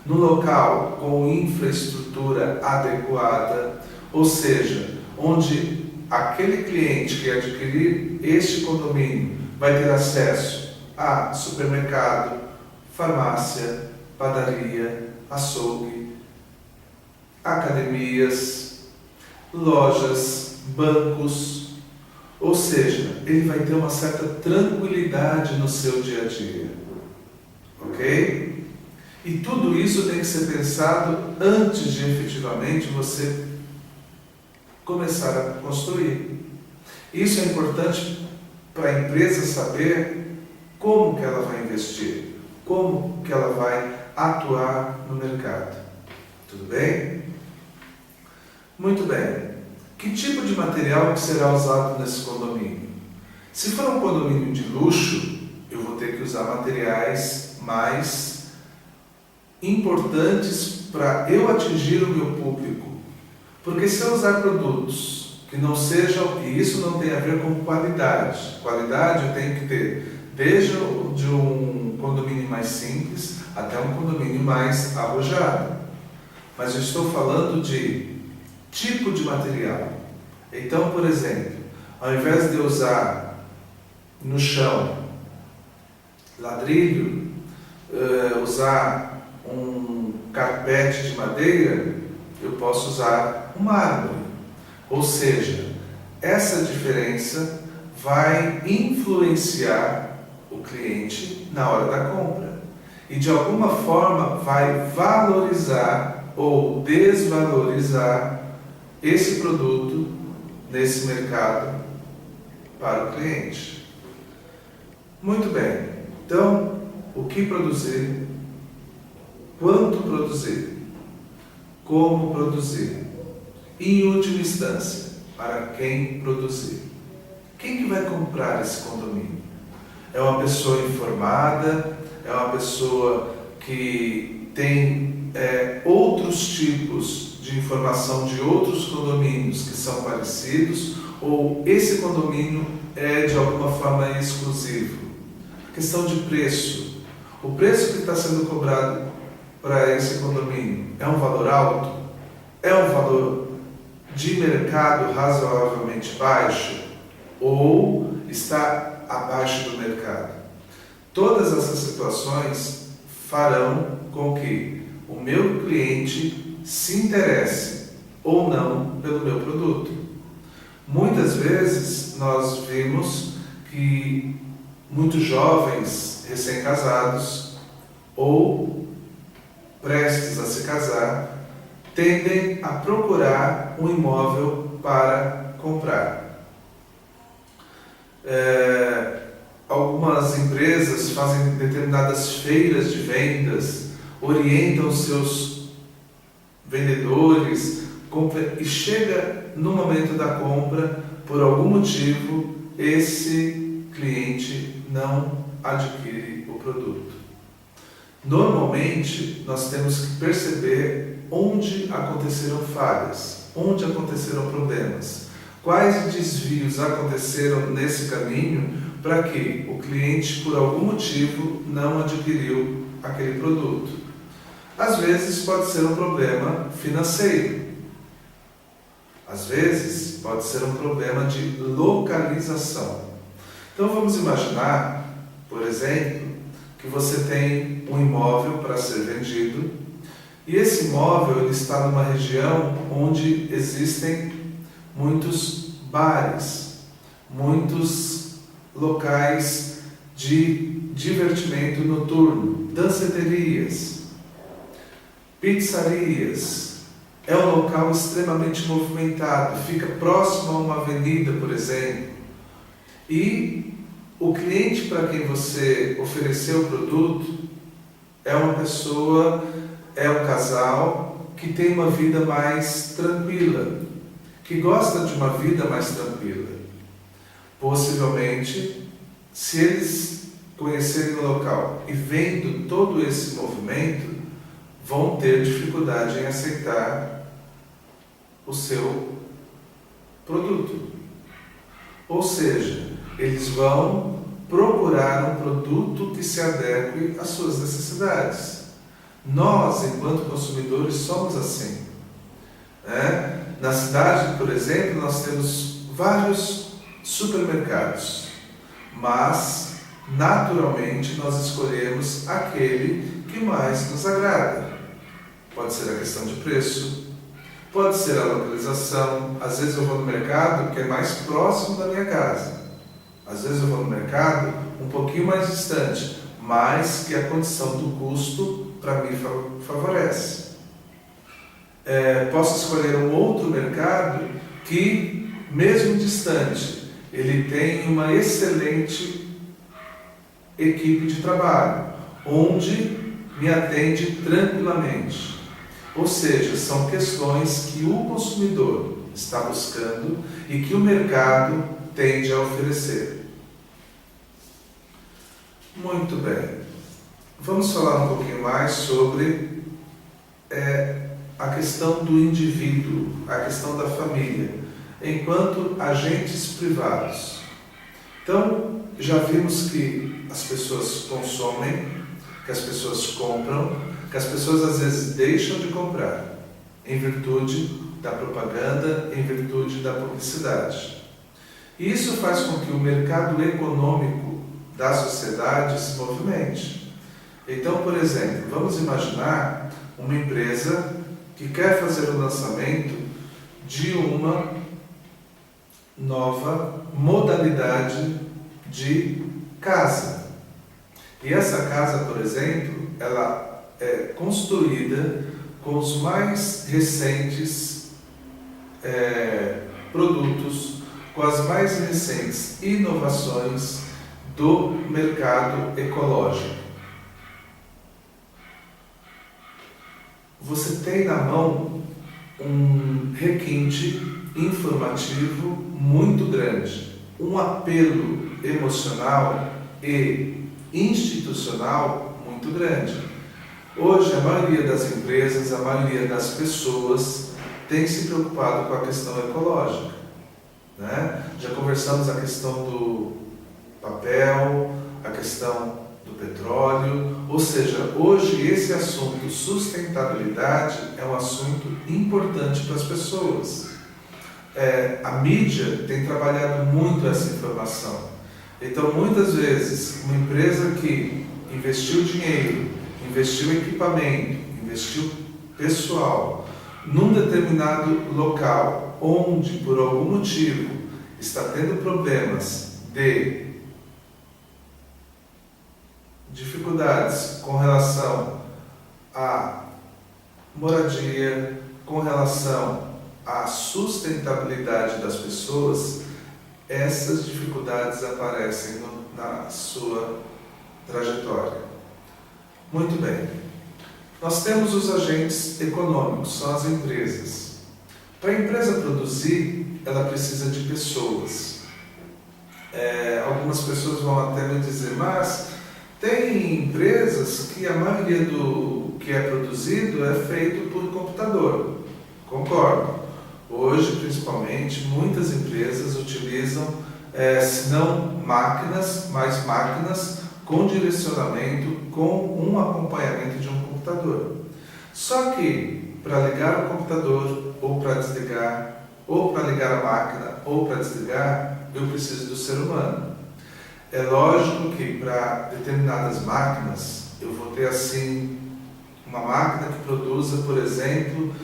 num local com infraestrutura adequada, ou seja, onde aquele cliente que adquirir este condomínio vai ter acesso a supermercado, farmácia, padaria, açougue, academias, lojas, bancos, ou seja, ele vai ter uma certa tranquilidade no seu dia a dia, ok? E tudo isso tem que ser pensado antes de efetivamente você começar a construir. Isso é importante para a empresa saber como que ela vai investir, como que ela vai atuar no mercado. Tudo bem? Muito bem. Que tipo de material que será usado nesse condomínio? Se for um condomínio de luxo, eu vou ter que usar materiais mais importantes para eu atingir o meu público. Porque se eu usar produtos que não sejam, e isso não tem a ver com qualidade. Qualidade eu tenho que ter desde de um condomínio mais simples até um condomínio mais arrojado. Mas eu estou falando de tipo de material. Então, por exemplo, ao invés de usar no chão ladrilho, usar um carpete de madeira, eu posso usar um mármore. Ou seja, essa diferença vai influenciar o cliente na hora da compra e de alguma forma vai valorizar ou desvalorizar esse produto nesse mercado para o cliente. Muito bem, então o que produzir, quanto produzir, como produzir E, em última instância, para quem produzir. Quem que vai comprar esse condomínio? É uma pessoa informada? É uma pessoa que tem outros tipos de informação de outros condomínios que são parecidos? Ou esse condomínio é de alguma forma exclusivo? Questão de preço. O preço que está sendo cobrado para esse condomínio é um valor alto? É um valor de mercado razoavelmente baixo? Ou está abaixo do mercado? Todas essas situações farão com que o meu cliente se interesse ou não pelo meu produto. Muitas vezes nós vimos que muitos jovens recém-casados ou prestes a se casar tendem a procurar um imóvel para comprar. Algumas empresas fazem determinadas feiras de vendas, orientam os seus vendedores e chega no momento da compra, por algum motivo, esse cliente não adquire o produto. Normalmente, nós temos que perceber onde aconteceram falhas, onde aconteceram problemas, quais desvios aconteceram nesse caminho para que o cliente, por algum motivo, não adquiriu aquele produto. Às vezes pode ser um problema financeiro, às vezes pode ser um problema de localização. Então vamos imaginar, por exemplo, que você tem um imóvel para ser vendido e esse imóvel ele está numa região onde existem muitos bares, muitos locais de divertimento noturno, danceterias, pizzarias. É um local extremamente movimentado, fica próximo a uma avenida, por exemplo. E o cliente para quem você ofereceu o produto é uma pessoa, é um casal que tem uma vida mais tranquila, que gosta de uma vida mais tranquila. Possivelmente, se eles conhecerem o local e vendo todo esse movimento, vão ter dificuldade em aceitar o seu produto. Ou seja, eles vão procurar um produto que se adeque às suas necessidades. Nós, enquanto consumidores, somos assim. Na cidade, por exemplo, nós temos vários supermercados, mas, naturalmente, nós escolhemos aquele que mais nos agrada. Pode ser a questão de preço, pode ser a localização. Às vezes eu vou no mercado que é mais próximo da minha casa. Às vezes eu vou no mercado um pouquinho mais distante, mas que a condição do custo para mim favorece. Posso escolher um outro mercado que, mesmo distante, ele tem uma excelente equipe de trabalho, onde me atende tranquilamente. Ou seja, são questões que o consumidor está buscando e que o mercado tende a oferecer. Muito bem. Vamos falar um pouquinho mais sobre a questão do indivíduo, a questão da família, enquanto agentes privados. Então, já vimos que as pessoas consomem, que as pessoas compram, que as pessoas às vezes deixam de comprar, em virtude da propaganda, em virtude da publicidade. E isso faz com que o mercado econômico da sociedade se movimente. Então, por exemplo, vamos imaginar uma empresa que quer fazer o lançamento de uma nova modalidade de casa. E essa casa, por exemplo, ela é construída com os mais recentes produtos, com as mais recentes inovações do mercado ecológico. Você tem na mão um requinte informativo muito grande, um apelo emocional e institucional muito grande. Hoje, a maioria das empresas, a maioria das pessoas tem se preocupado com a questão ecológica, né? Já conversamos a questão do papel, a questão do petróleo, ou seja, hoje esse assunto sustentabilidade é um assunto importante para as pessoas. A mídia tem trabalhado muito essa informação. Então, muitas vezes, uma empresa que investiu dinheiro, investiu equipamento, investiu pessoal, num determinado local, onde, por algum motivo, está tendo problemas de dificuldades com relação à moradia, com relação à sustentabilidade das pessoas, essas dificuldades aparecem na sua trajetória. Muito bem. Nós temos os agentes econômicos, são as empresas. Para a empresa produzir, ela precisa de pessoas. Algumas pessoas vão até me dizer, mas tem empresas que a maioria do que é produzido é feito por computador. Concordo. Hoje, principalmente, muitas empresas utilizam, se não máquinas, mas máquinas com direcionamento, com um acompanhamento de um computador. Só que, para ligar o computador, ou para desligar, ou para ligar a máquina, ou para desligar, eu preciso do ser humano. É lógico que para determinadas máquinas, eu vou ter assim, uma máquina que produza, por exemplo,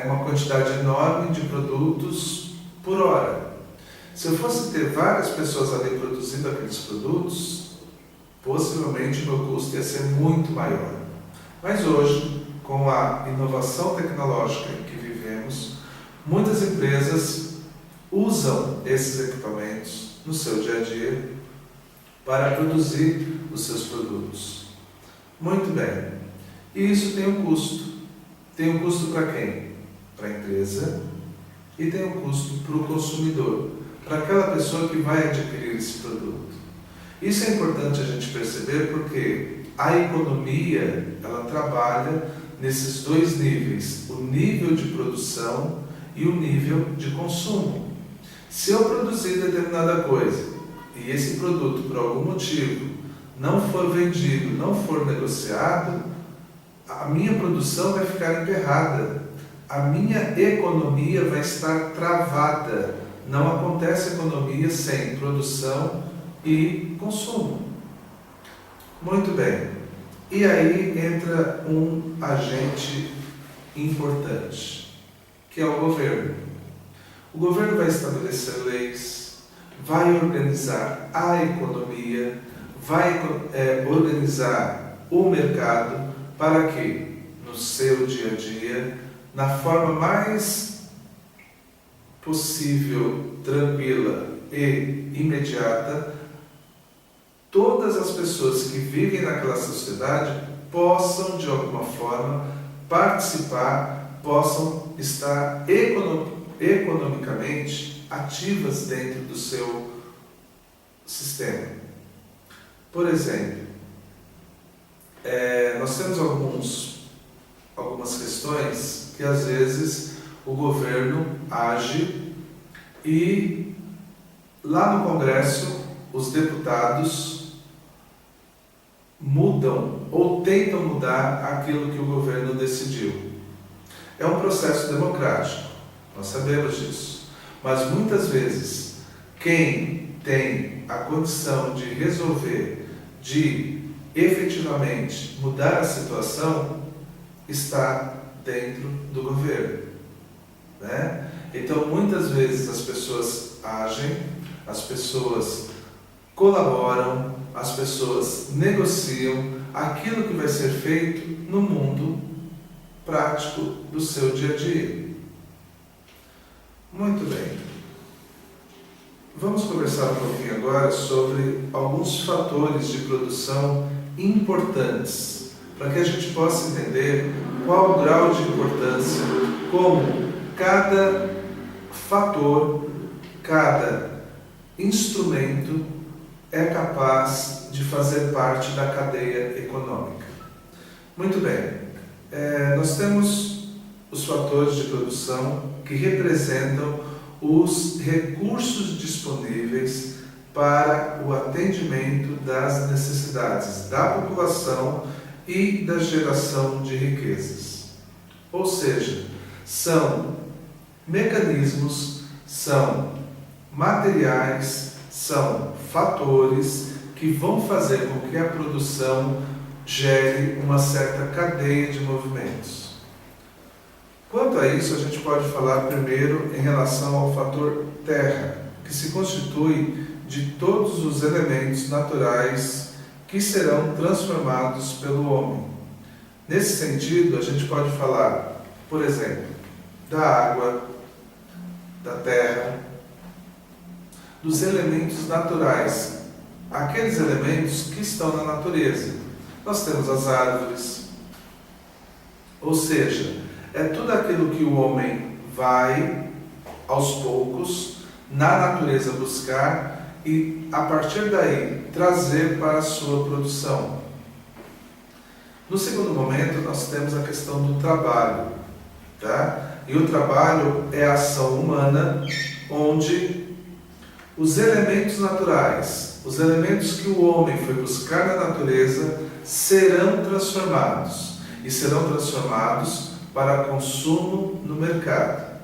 uma quantidade enorme de produtos por hora. Se eu fosse ter várias pessoas ali produzindo aqueles produtos, possivelmente o meu custo ia ser muito maior. Mas hoje, com a inovação tecnológica em que vivemos, muitas empresas usam esses equipamentos no seu dia a dia para produzir os seus produtos. Muito bem. E isso tem um custo. Tem um custo para quem? Para a empresa e tem um custo para o consumidor, para aquela pessoa que vai adquirir esse produto. Isso é importante a gente perceber porque a economia, ela trabalha nesses dois níveis, o nível de produção e o nível de consumo. Se eu produzir determinada coisa e esse produto, por algum motivo, não for vendido, não for negociado, a minha produção vai ficar emperrada, a minha economia vai estar travada. Não acontece economia sem produção e consumo. Muito bem. E aí entra um agente importante, que é o governo. O governo vai estabelecer leis, vai organizar a economia, vai organizar o mercado para que, no seu dia a dia, na forma mais possível, tranquila e imediata, todas as pessoas que vivem naquela sociedade possam, de alguma forma, participar, possam estar economicamente ativas dentro do seu sistema. Por exemplo, nós temos algumas questões que às vezes o governo age e lá no Congresso os deputados mudam ou tentam mudar aquilo que o governo decidiu. É um processo democrático, nós sabemos disso, mas muitas vezes quem tem a condição de resolver, de efetivamente mudar a situação, está dentro do governo, né? Então, muitas vezes as pessoas agem, as pessoas colaboram, as pessoas negociam aquilo que vai ser feito no mundo prático do seu dia a dia. Muito bem. Vamos conversar um pouquinho agora sobre alguns fatores de produção importantes para que a gente possa entender qual o grau de importância, como cada fator, cada instrumento é capaz de fazer parte da cadeia econômica. Muito bem, nós temos os fatores de produção que representam os recursos disponíveis para o atendimento das necessidades da população e da geração de riquezas. Ou seja, são mecanismos, são materiais, são fatores que vão fazer com que a produção gere uma certa cadeia de movimentos. Quanto a isso, a gente pode falar primeiro em relação ao fator terra, que se constitui de todos os elementos naturais que serão transformados pelo homem. Nesse sentido, a gente pode falar, por exemplo, da água, da terra, dos elementos naturais, aqueles elementos que estão na natureza. Nós temos as árvores, ou seja, é tudo aquilo que o homem vai, aos poucos, na natureza buscar e, a partir daí, trazer para a sua produção. No segundo momento, nós temos a questão do trabalho, tá? E o trabalho é a ação humana, onde os elementos naturais, os elementos que o homem foi buscar na natureza, serão transformados. E serão transformados para consumo no mercado.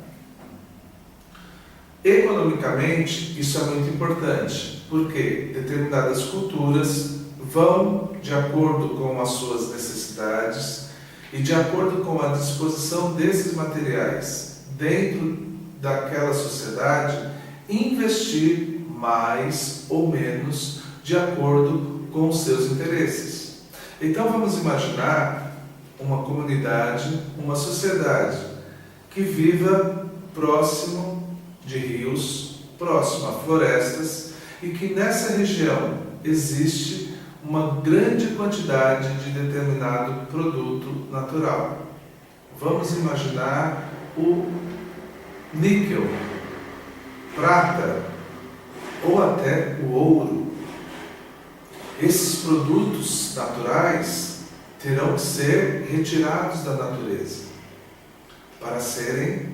Economicamente, isso é muito importante, porque determinadas culturas vão de acordo com as suas necessidades e de acordo com a disposição desses materiais dentro daquela sociedade, investir mais ou menos de acordo com os seus interesses. Então vamos imaginar uma comunidade, uma sociedade que viva próximo de rios, próximo a florestas e que nessa região existe uma grande quantidade de determinado produto natural. Vamos imaginar o níquel, prata ou até o ouro. Esses produtos naturais terão que ser retirados da natureza para serem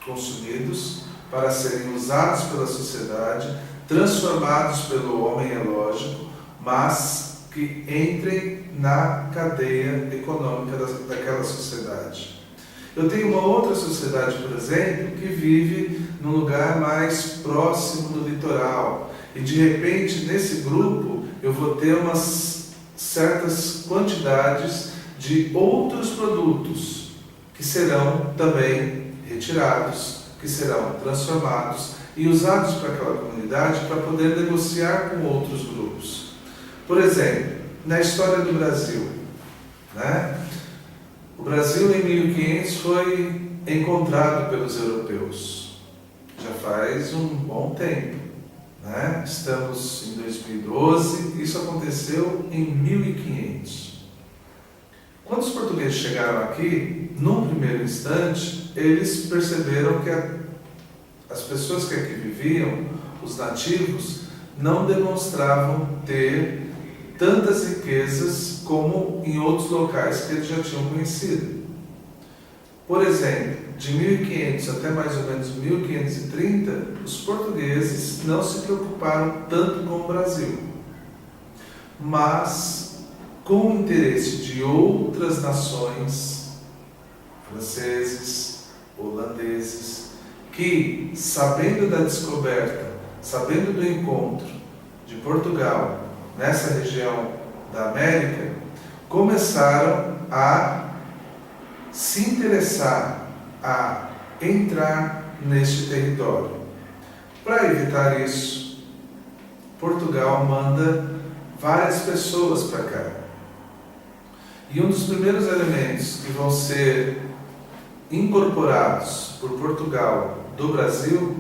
consumidos, para serem usados pela sociedade, transformados pelo homem, é lógico, mas que entrem na cadeia econômica daquela sociedade. Eu tenho uma outra sociedade, por exemplo, que vive num lugar mais próximo do litoral e de repente nesse grupo eu vou ter umas certas quantidades de outros produtos que serão também retirados, que serão transformados e usados para aquela comunidade para poder negociar com outros grupos. Por exemplo, na história do Brasil, né? O Brasil em 1500 foi encontrado pelos europeus, já faz um bom tempo. Né? Estamos em 2012, isso aconteceu em 1500. Quando os portugueses chegaram aqui, num primeiro instante, eles perceberam que as pessoas que aqui viviam, os nativos, não demonstravam ter tantas riquezas como em outros locais que eles já tinham conhecido. Por exemplo, de 1500 até mais ou menos 1530, os portugueses não se preocuparam tanto com o Brasil, mas com o interesse de outras nações, franceses, holandeses, que, sabendo da descoberta, sabendo do encontro de Portugal nessa região da América, começaram a se interessar, a entrar neste território. Para evitar isso, Portugal manda várias pessoas para cá. E um dos primeiros elementos que vão ser incorporados por Portugal do Brasil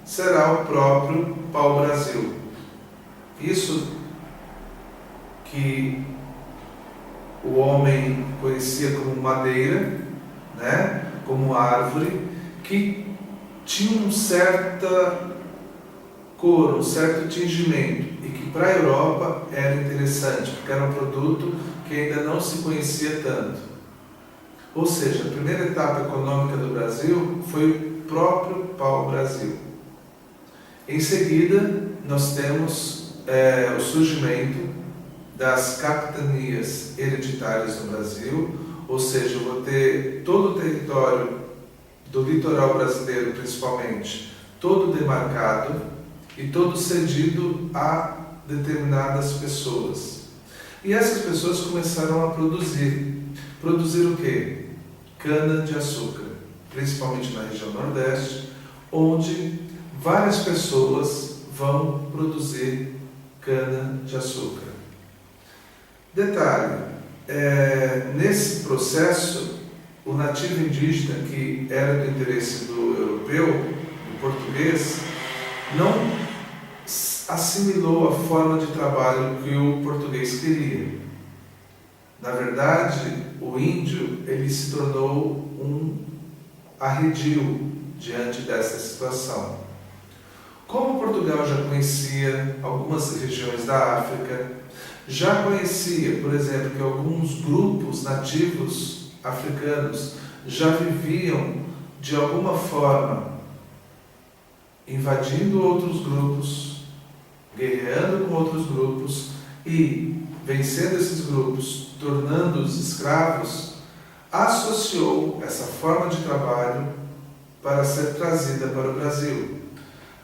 será o próprio pau-brasil. Isso que o homem conhecia como madeira, né? Como árvore, que tinha uma certa cor, um certo tingimento, e que para a Europa era interessante, porque era um produto que ainda não se conhecia tanto. Ou seja, a primeira etapa econômica do Brasil foi o próprio pau-brasil. Em seguida, nós temos o surgimento das capitanias hereditárias no Brasil, ou seja, eu vou ter todo o território do litoral brasileiro, principalmente, todo demarcado e todo cedido a determinadas pessoas. E essas pessoas começaram a produzir. Produzir o quê? Cana-de-açúcar, principalmente na região Nordeste, onde várias pessoas vão produzir cana-de-açúcar. Detalhe, nesse processo, o nativo indígena, que era do interesse do europeu, do português, não assimilou a forma de trabalho que o português queria. Na verdade, o índio ele se tornou um arredio diante dessa situação. Como Portugal já conhecia algumas regiões da África, já conhecia, por exemplo, que alguns grupos nativos africanos já viviam de alguma forma invadindo outros grupos, guerreando com outros grupos e vencendo esses grupos, tornando-os escravos, associou essa forma de trabalho para ser trazida para o Brasil.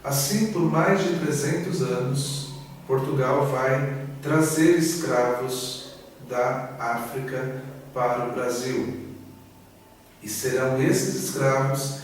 Assim, por mais de 300 anos, Portugal vai trazer escravos da África para o Brasil. E serão esses escravos